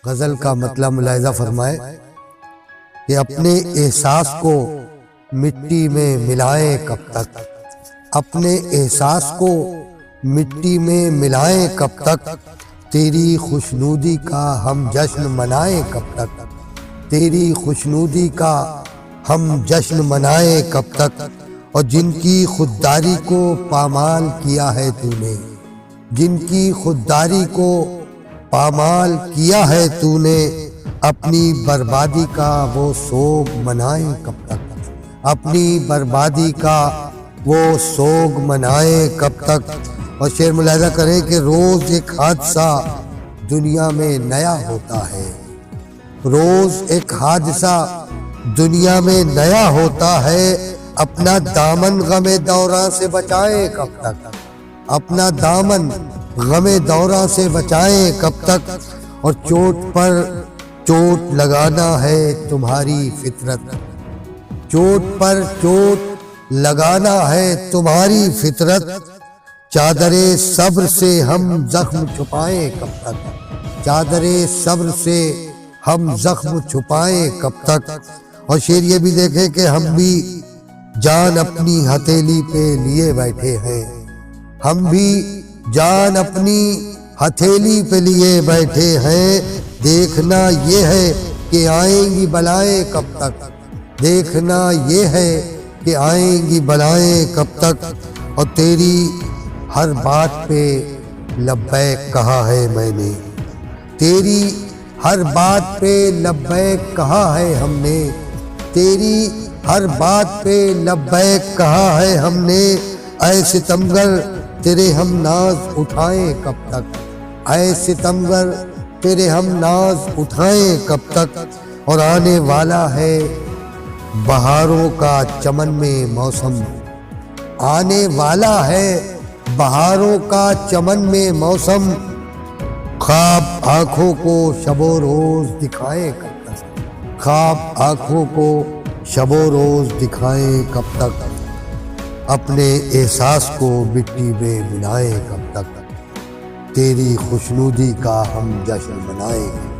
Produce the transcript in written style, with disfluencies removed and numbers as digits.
غزل کا مطلب ملاحظہ فرمائے کہ اپنے احساس کو مٹی میں ملائیں کب تک، اپنے احساس کو مٹی میں ملائیں کب تک، تیری خوشنودی کا ہم جشن منائیں کب تک، تیری خوشنودی کا ہم جشن منائیں کب تک۔ اور جن کی خودداری کو پامال کیا ہے تو نے، جن کی خودداری کو پامال کیا ہے تو نے، اپنی بربادی کا وہ سوگ منائیں کب تک، اپنی بربادی کا وہ سوگ منائیں کب تک۔ اور شعر ملاحظہ کریں کہ روز ایک حادثہ دنیا میں نیا ہوتا ہے، روز ایک حادثہ دنیا میں نیا ہوتا ہے، اپنا دامن غم دوراں سے بچائیں کب تک، اپنا دامن غم دوراں سے بچائیں کب تک۔ اور چوٹ پر چوٹ لگانا ہے تمہاری فطرت، چوٹ پر چوٹ لگانا ہے تمہاری فطرت، چادر صبر سے ہم زخم چھپائیں کب تک، چادر صبر سے ہم زخم چھپائیں کب تک۔ اور شعر یہ بھی دیکھیں کہ ہم بھی جان اپنی ہتھیلی پہ لیے بیٹھے ہیں، ہم بھی جان اپنی ہتھیلی پہ لیے بیٹھے ہیں، دیکھنا یہ ہے کہ آئیں گی بلائیں کب تک، دیکھنا یہ ہے کہ آئیں گی بلائیں کب تک۔ اور تیری ہر بات پہ لبیک کہا ہے میں نے، تیری ہر بات پہ لبیک کہا ہے ہم نے، تیری ہر بات پہ لبیک کہا ہے ہم نے، اے ستمگر تیرے ہم ناز اٹھائیں کب تک، اے ستمگر تیرے ہم ناز اٹھائیں کب تک۔ اور آنے والا ہے بہاروں کا چمن میں موسم، آنے والا ہے بہاروں کا چمن میں موسم، خواب آنکھوں کو شب و روز دکھائیں کب تک، خواب آنکھوں کو شب و روز دکھائیں کب تک، اپنے احساس کو مٹی میں ملائیں کب تک، تیری خوشنودی کا ہم جشن منائیں۔